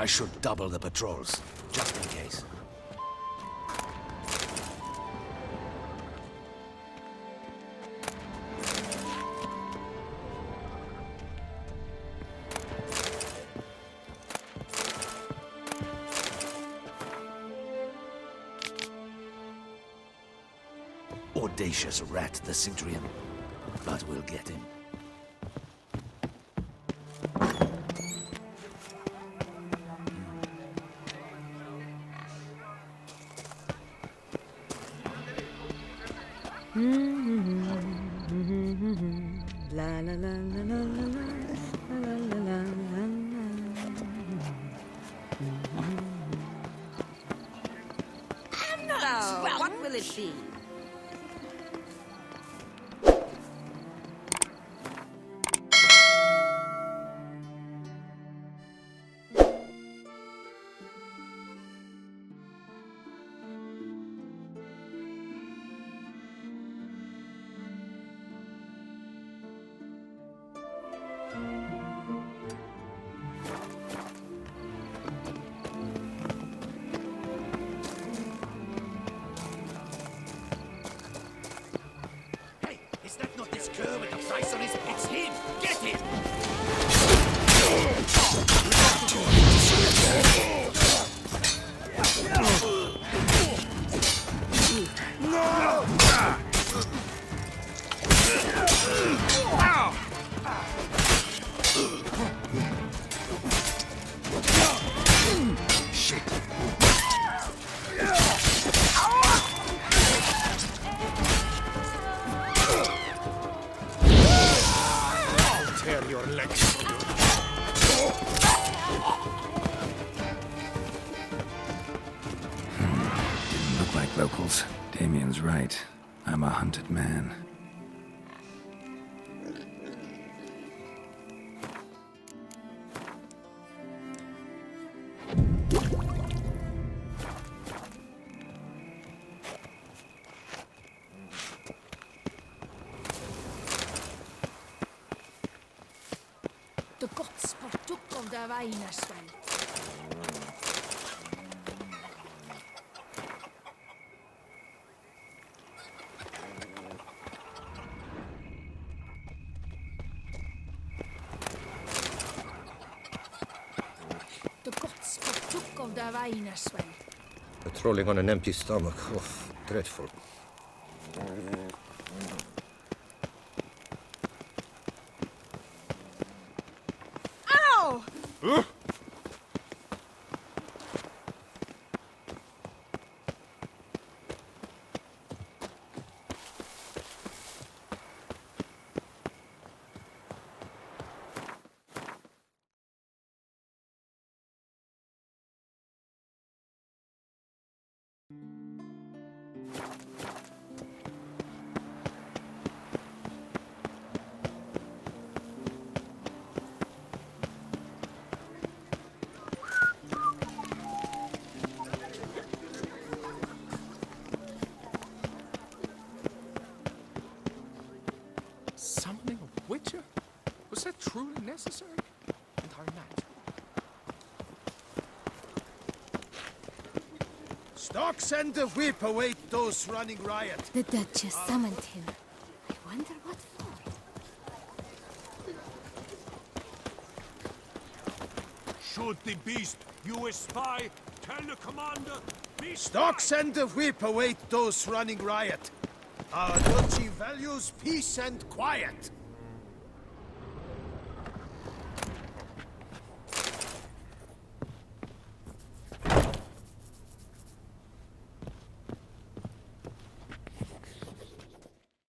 I should double the patrols, just in case. Audacious rat, the Cintrian. But we'll get him. La la la la la la la la la. So, what will it be? Is that not this cur with the price on his... It's him! Get him! No! Shit! Tear your legs. Didn't look like locals. Damien's right. I'm a hunted man. De gods partuk of der Weinerswell. De gods partuk of der Weinerswell. Patrolling on an empty stomach. Oh, dreadful. Ow! Summoning a witcher? Was that truly necessary? Entire natural. Stocks and the whip await those running riot. The Duchess summoned him. I wonder what for. Should the beast you espy tell the commander, be Stocks and the whip await those running riot. Our duchy values peace and quiet.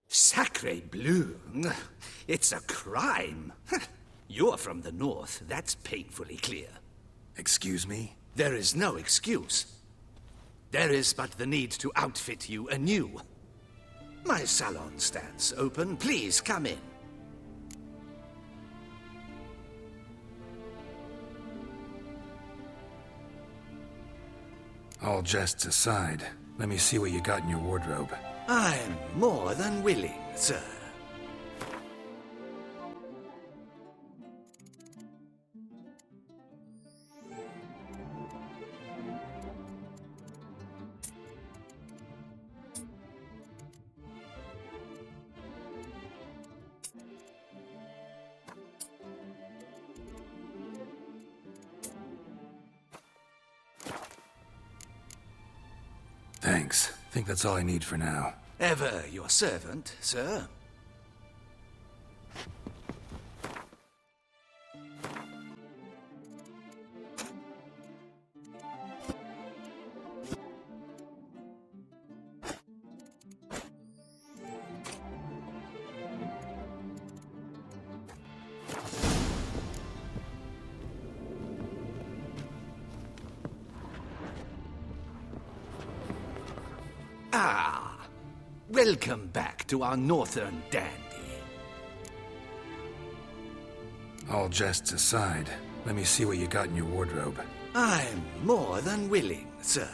Sacre bleu! It's a crime. You're from the north, that's painfully clear. Excuse me? There is no excuse. There is but the need to outfit you anew. My salon stands open. Please come in. All jests aside, let me see what you got in your wardrobe. I'm more than willing, sir. Thanks. Think that's all I need for now. Ever your servant, sir. Ah, welcome back to our northern dandy. All jests aside, let me see what you got in your wardrobe. I'm more than willing, sir.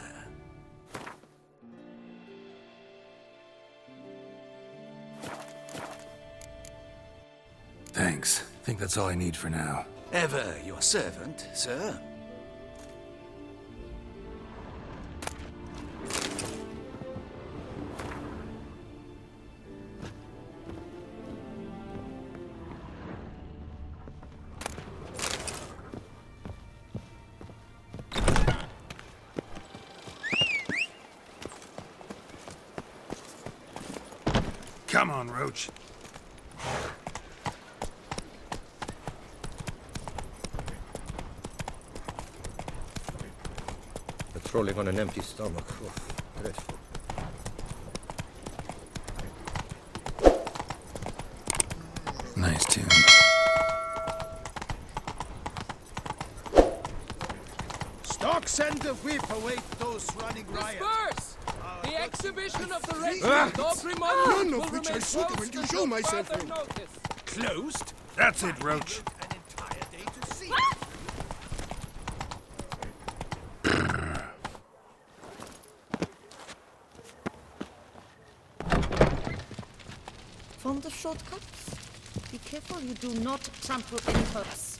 Thanks. Think that's all I need for now. Ever your servant, sir. Come on, Roach. Patrolling on an empty stomach. Oh, dreadful. Nice tune. Stocks and the whip await those running riot. Disperse! The exhibition of the Red Ah! Patrimony None of will which remain I should closed when you until show myself further in. notice. Closed? That's it, Roach. An entire day to see. From the shortcuts. Be careful you do not trample any herbs.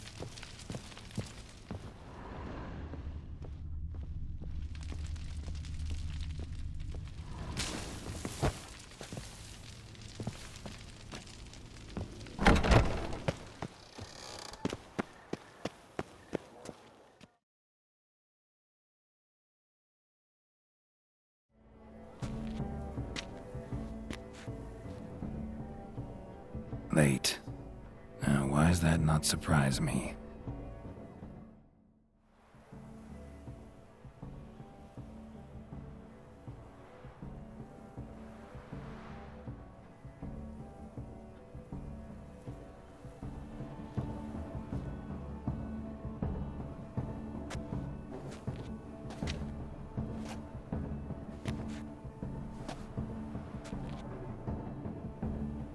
Late. Now, why does that not surprise me?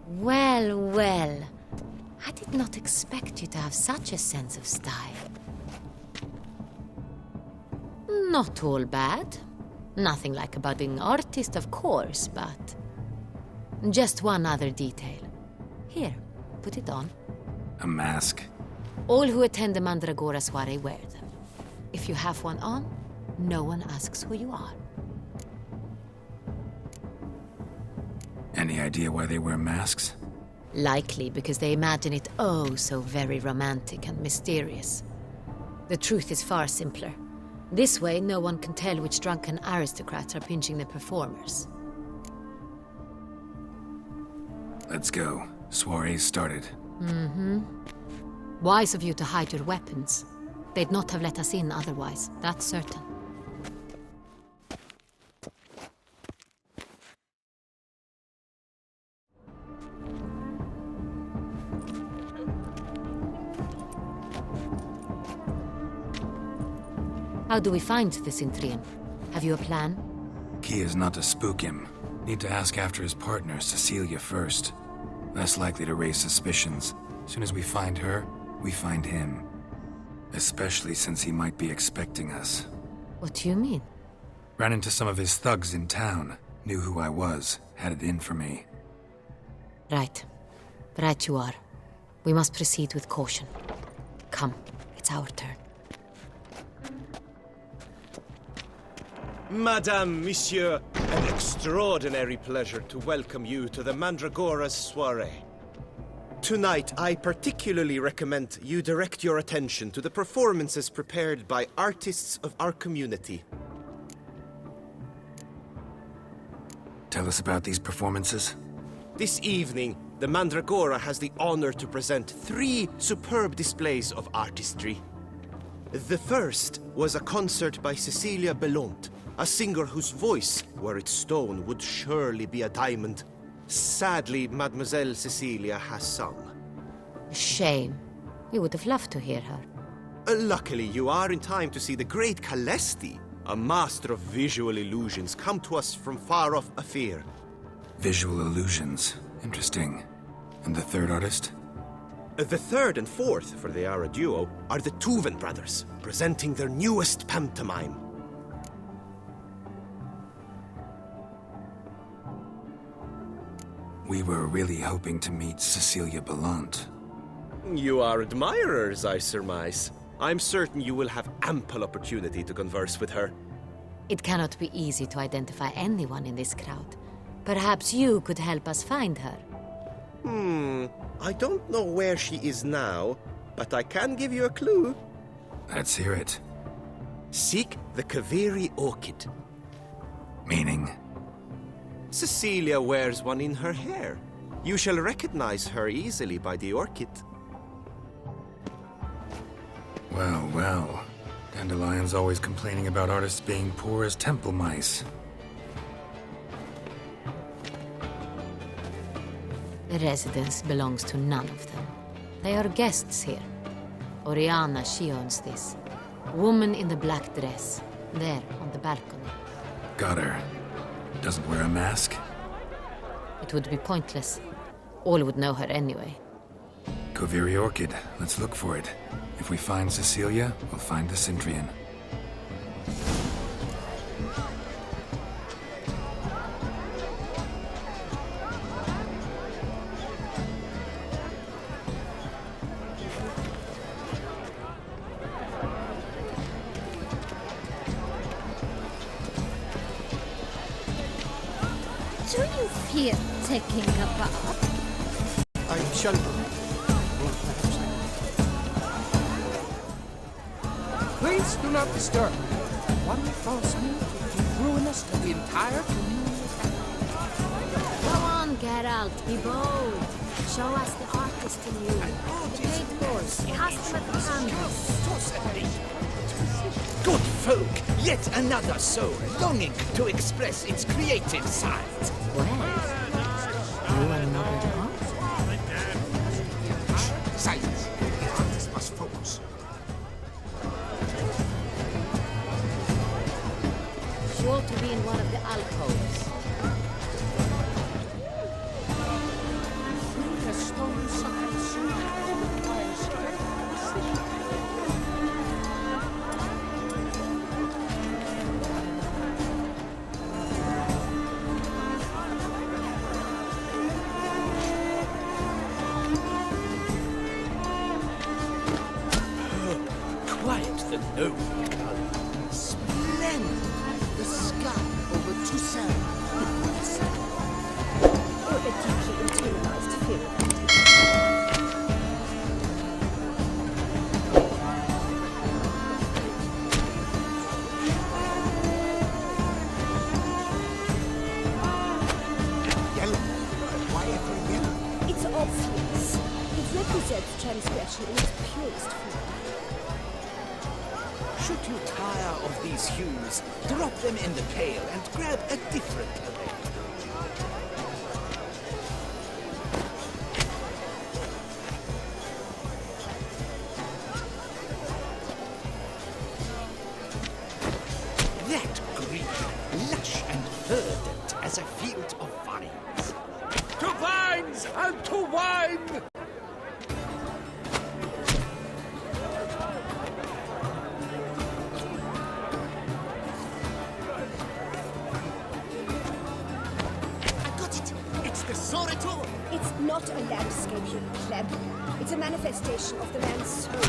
Well, well. I did not expect you to have such a sense of style. Not all bad. Nothing like a budding artist, of course, but... just one other detail. Here, put it on. A mask? All who attend the Mandragora soiree wear them. If you have one on, no one asks who you are. Any idea why they wear masks? Likely because they imagine it oh so very romantic and mysterious. The truth is far simpler. This way, no one can tell which drunken aristocrats are pinching the performers. Let's go. Soiree's started. Wise of you to hide your weapons. They'd not have let us in otherwise, that's certain. How do we find the Cintrian? Have you a plan? Key is not to spook him. Need to ask after his partner, Cecilia, first. Less likely to raise suspicions. Soon as we find her, we find him. Especially since he might be expecting us. What do you mean? Ran into some of his thugs in town. Knew who I was. Had it in for me. Right. Right you are. We must proceed with caution. Come, it's our turn. Madame, Monsieur, an extraordinary pleasure to welcome you to the Mandragora's soiree. Tonight, I particularly recommend you direct your attention to the performances prepared by artists of our community. Tell us about these performances. This evening, the Mandragora has the honor to present 3 superb displays of artistry. The first was a concert by Cecilia Belont, a singer whose voice, were it stone, would surely be a diamond. Sadly, Mademoiselle Cecilia has sung. Shame. We would have loved to hear her. Luckily, you are in time to see the great Calesti, a master of visual illusions, come to us from far off Afir. Visual illusions. Interesting. And the third artist? The third and fourth, for they are a duo, are the Tuven brothers, presenting their newest pantomime. We were really hoping to meet Cecilia Bellant. You are admirers, I surmise. I'm certain you will have ample opportunity to converse with her. It cannot be easy to identify anyone in this crowd. Perhaps you could help us find her. I don't know where she is now, but I can give you a clue. Let's hear it. Seek the Kaveri orchid. Meaning? Cecilia wears one in her hair. You shall recognize her easily by the orchid. Well, well. Dandelion's always complaining about artists being poor as temple mice. The residence belongs to none of them. They are guests here. Oriana, she owns this. Woman in the black dress. There, on the balcony. Got her. Doesn't wear a mask? It would be pointless. All would know her anyway. Kaveri Orchid. Let's look for it. If we find Cecilia, we'll find the Cintrian. Do you fear taking a bath? I shall. Please do not disturb. One false move would be ruinous to the entire community. Go on, Geralt, be bold. Show us the artist in you. The paintballs, cast them at the canvas. Good folk, yet another soul longing to express its creative side. Well, you are not at all. Silence. The artist must focus. Sure to be in one of the alcoves. The stone sometimes requires precision. Quite the noble color. Splendid. The sky over Toussaint. Or a deeply internalized fear of it. Yellow. Why every yellow? It's obvious. It represents transgression in its purest form. Should you tire of these hues, drop them in the pail and grab a different array. That green, lush and verdant as a field of vines. To vines and to wine! It's not a landscape, you pleb. It's a manifestation of the man's soul.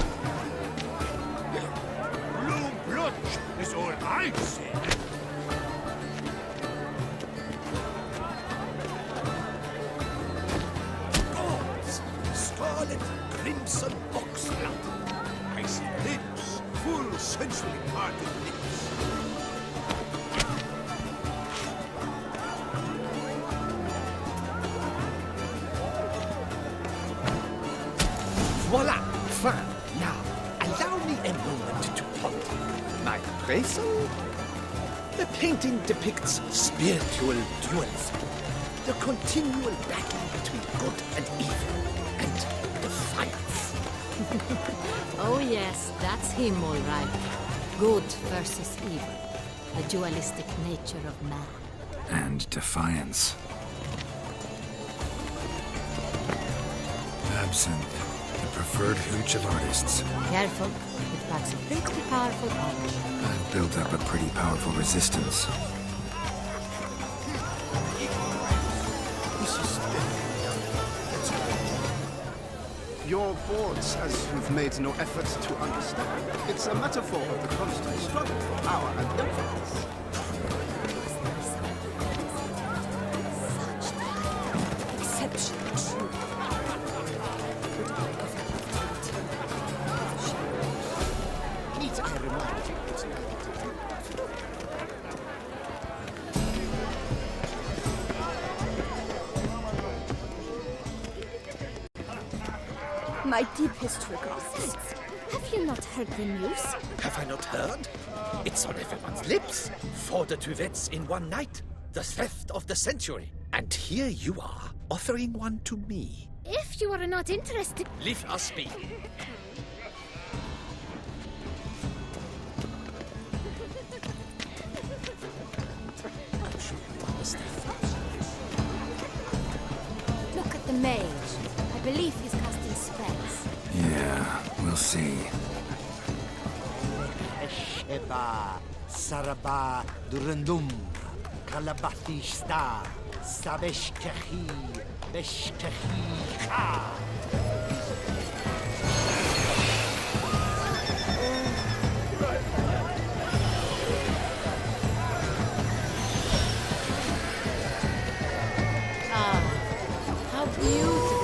Blue blood is all I say. Gods, scarlet, crimson oxblood. I see lips, full sensually parted lips. Voila! Fine. Now, allow me a moment to ponder. My appraisal? The painting depicts spiritual dualism. The continual battle between good and evil, and defiance. Oh yes, that's him all right. Good versus evil. The dualistic nature of man. And defiance. Absinthe, the preferred hooch of artists. Careful, it packs a pretty powerful punch. I've built up a pretty powerful resistance. Your boards, as you've made no effort to understand. It's a metaphor of the constant struggle for power and influence. Exceptionally true. Need I remind you, it's My deepest regards. Have you not heard the news? Have I not heard? It's on everyone's lips. 4 de Tuvets in one night. The theft of the century. And here you are, offering one to me. If you are not interested... Leave us be. I'm sure you understand. Look at the mage. I believe he's casting spells. Yeah, we'll see. Sheba, Saraba, Durandum, Kalabathista, Sabeshkahi, Beshkahi. How beautiful.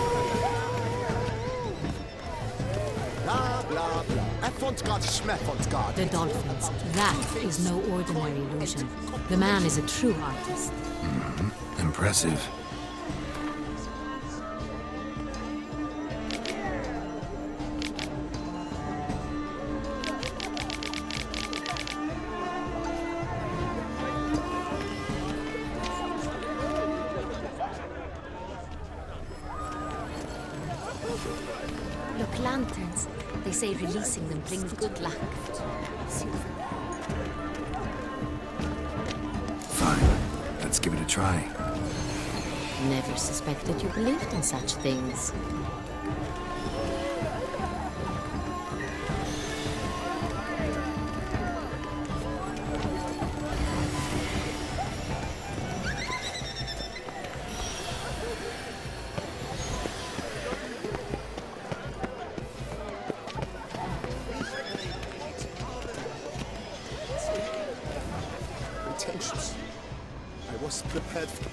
blah, blah, blah. Avant-garde, schmeffant-garde. The dolphins. That is no ordinary illusion. The man is a true artist. Impressive. Look, lanterns. They say releasing them brings good luck. Fine. Let's give it a try. Never suspected you believed in such things. Intentions. I was prepared for...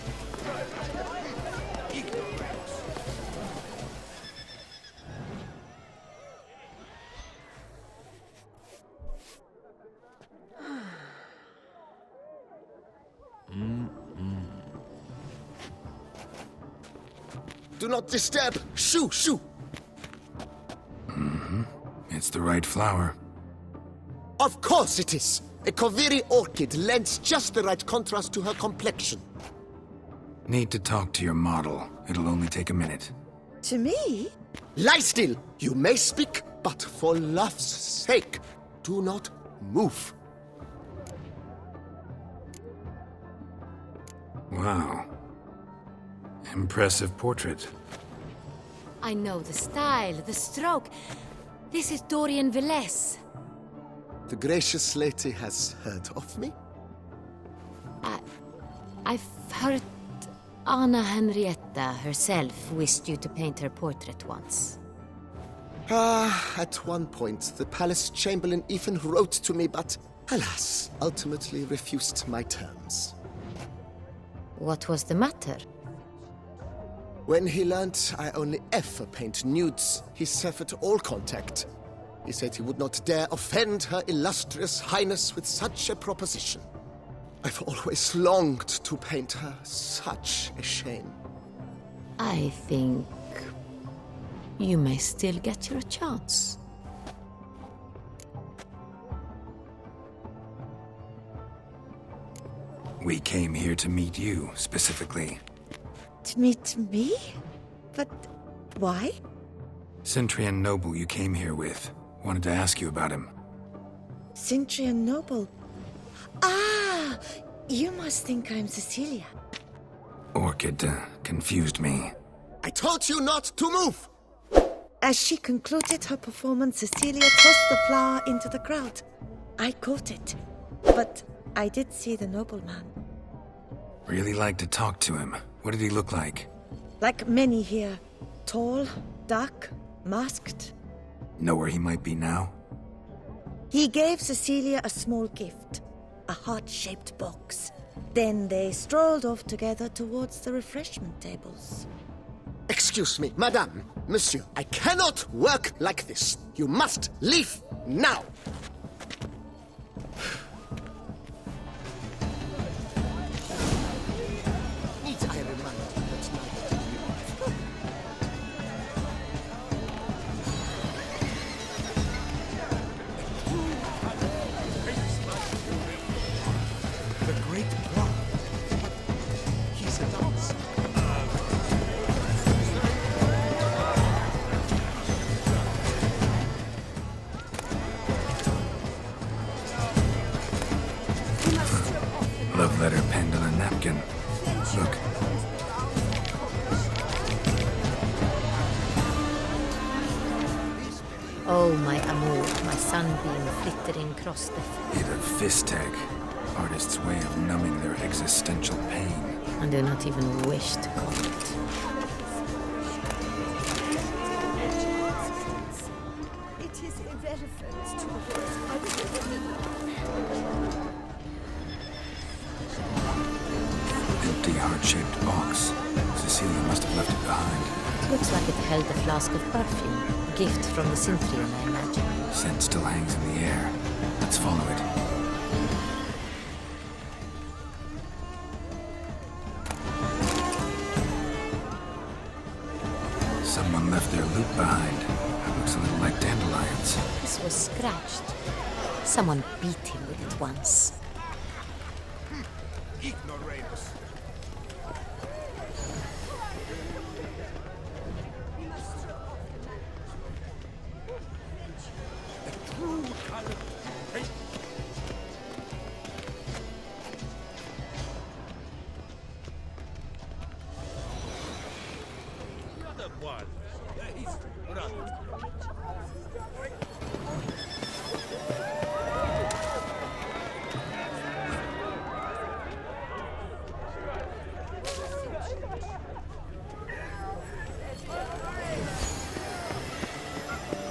Do not disturb! Shoo! Shoo! It's the right flower. Of course it is! A Koviri orchid lends just the right contrast to her complexion. Need to talk to your model. It'll only take a minute. To me? Lie still! You may speak, but for love's sake, do not move. Wow. Impressive portrait. I know the style, the stroke. This is Dorian Velez. The gracious lady has heard of me? I've heard Anna Henrietta herself wished you to paint her portrait once. At one point, the palace chamberlain even wrote to me, but alas, ultimately refused my terms. What was the matter? When he learned I only ever paint nudes, he severed all contact. He said he would not dare offend her illustrious highness with such a proposition. I've always longed to paint her. Such a shame. I think You may still get your chance. We came here to meet you, specifically. To meet me? But why? Cintrian noble you came here with. Wanted to ask you about him. Cintrian noble. Ah! You must think I'm Cecilia. Orchid confused me. I told you not to move! As she concluded her performance, Cecilia tossed the flower into the crowd. I caught it, but I did see the nobleman. Really like to talk to him. What did he look like? Like many here. Tall, dark, masked. Know where he might be now? He gave Cecilia a small gift, a heart-shaped box. Then they strolled off together towards the refreshment tables. Excuse me, madame, monsieur, I cannot work like this. You must leave now. Need I remind you that neither do you? The great one. He's a dancer. Love letter penned on a napkin. Look. Oh, my amour, my sunbeam flittering across the Made of fistech. Artist's way of numbing their existential pain. I do not even wish to call it. It is irrelevant to voice Empty heart-shaped box. Cecilia must have left it behind. Looks like it held a flask of perfume. A gift from the Cintrian, I imagine. Scent still hangs in the air. Let's follow it. Someone left their loot behind. Looks a little like dandelions. This was scratched. Someone beat him with it once. Ignoramus.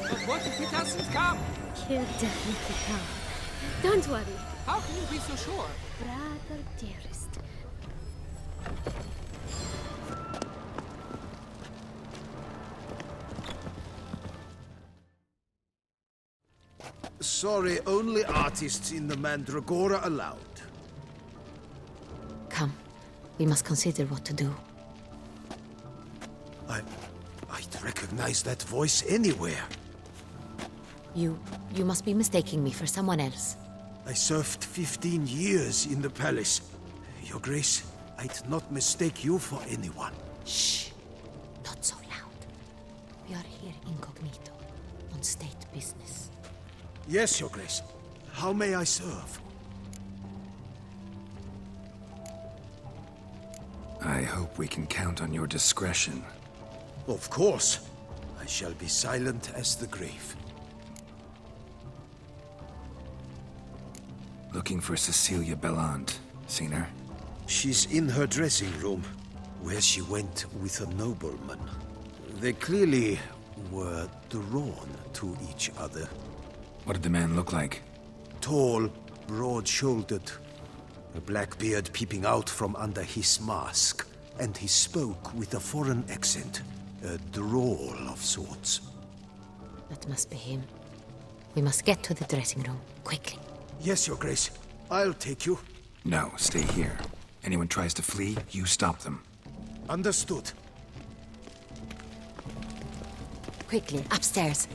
But what if he doesn't come? He'll definitely come. Don't worry. How can you be so sure? Brother dearest. Sorry, only artists in the Mandragora allowed. Come, we must consider what to do. I'd recognize that voice anywhere. You must be mistaking me for someone else. I served 15 years in the palace. Your Grace, I'd not mistake you for anyone. Shh! Not so loud. We are here incognito, on state business. Yes, Your Grace. How may I serve? I hope we can count on your discretion. Of course. I shall be silent as the grave. Looking for Cecilia Bellant. Seen her? She's in her dressing room, where she went with a nobleman. They clearly were drawn to each other. What did the man look like? Tall, broad-shouldered, a black beard peeping out from under his mask, and he spoke with a foreign accent, a drawl of sorts. That must be him. We must get to the dressing room, quickly. Yes, Your Grace. I'll take you. No, stay here. Anyone tries to flee, you stop them. Understood. Quickly, upstairs.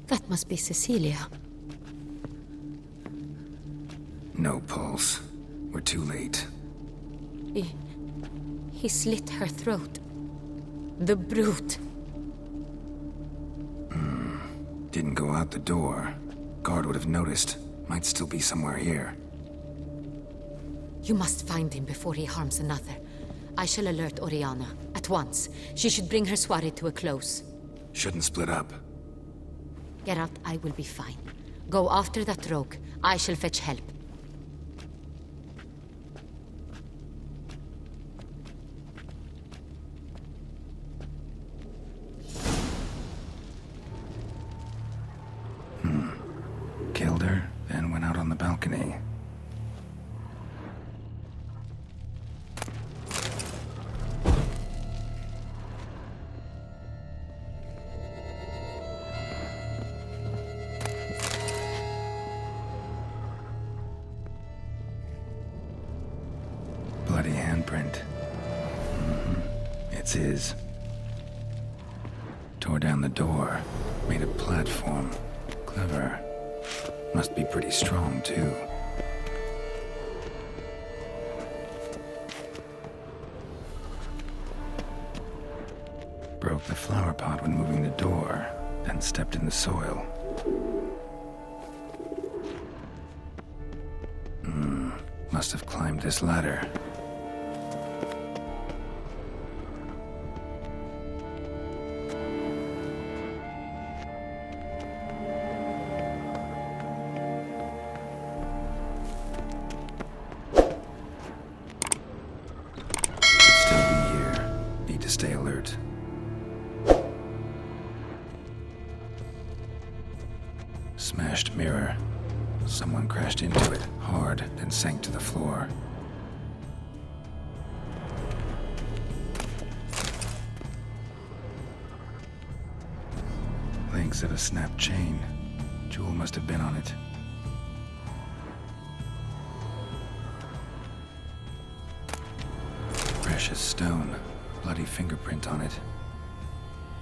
That must be Cecilia. No pulse. We're too late. He slit her throat. The brute. Didn't go out the door. Guard would have noticed. Might still be somewhere here. You must find him before he harms another. I shall alert Oriana. At once. She should bring her soirée to a close. Shouldn't split up. Geralt, I will be fine. Go after that rogue. I shall fetch help. Killed her, then went out on the balcony. Bloody handprint. It's his. Tore down the door. Made a platform. Clever. Must be pretty strong, too. Broke the flower pot when moving the door, then stepped in the soil. Must have climbed this ladder. Stay alert. Smashed mirror. Someone crashed into it hard, then sank to the floor. Links of a snapped chain. Jewel must have been on it. Precious stone. Bloody fingerprint on it.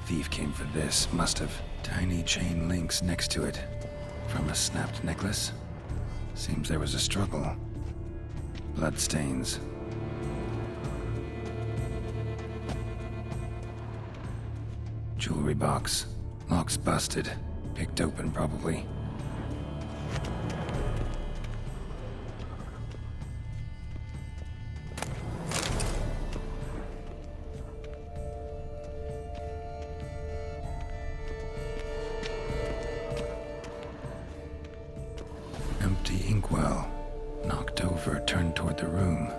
Thief came for this, must have. Tiny chain links next to it. From a snapped necklace. Seems there was a struggle. Blood stains. Jewelry box. Lock's busted. Picked open, probably. Empty inkwell. Knocked over, turned toward the room.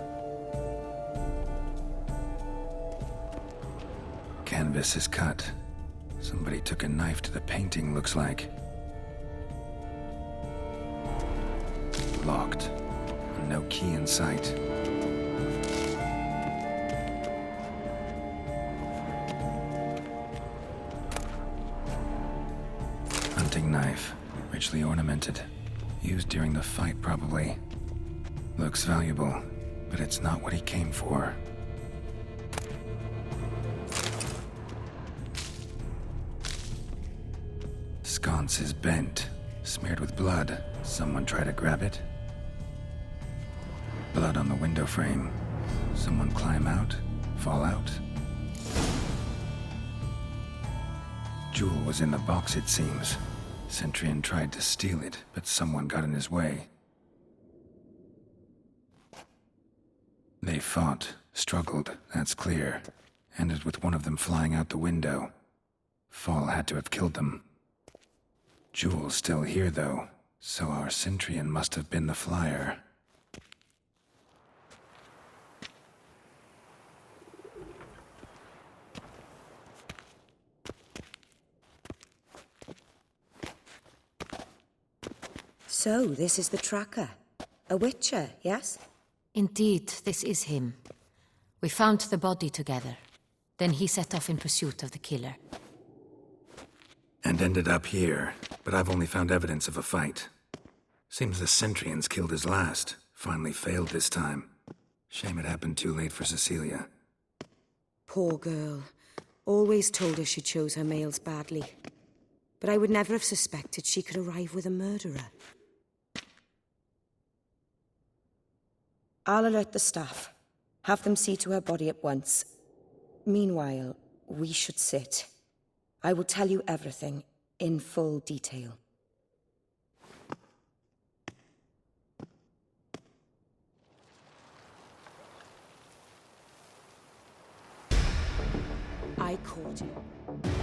Canvas is cut. Somebody took a knife to the painting, looks like. Locked. No key in sight. Hunting knife. Richly ornamented. Used during the fight, probably. Looks valuable, but it's not what he came for. Sconce is bent, smeared with blood. Someone try to grab it? Blood on the window frame. Someone climb out? Fall out? Jewel was in the box, it seems. Centurion tried to steal it, but someone got in his way. They fought, struggled, that's clear. Ended with one of them flying out the window. Fall had to have killed them. Jewel's still here, though, so our Centurion must have been the flyer. So, this is the tracker. A witcher, yes? Indeed, this is him. We found the body together. Then he set off in pursuit of the killer. And ended up here, but I've only found evidence of a fight. Seems the Centrians killed his last. Finally failed this time. Shame it happened too late for Cecilia. Poor girl. Always told her she chose her males badly. But I would never have suspected she could arrive with a murderer. I'll alert the staff. Have them see to her body at once. Meanwhile, we should sit. I will tell you everything, in full detail. I caught him.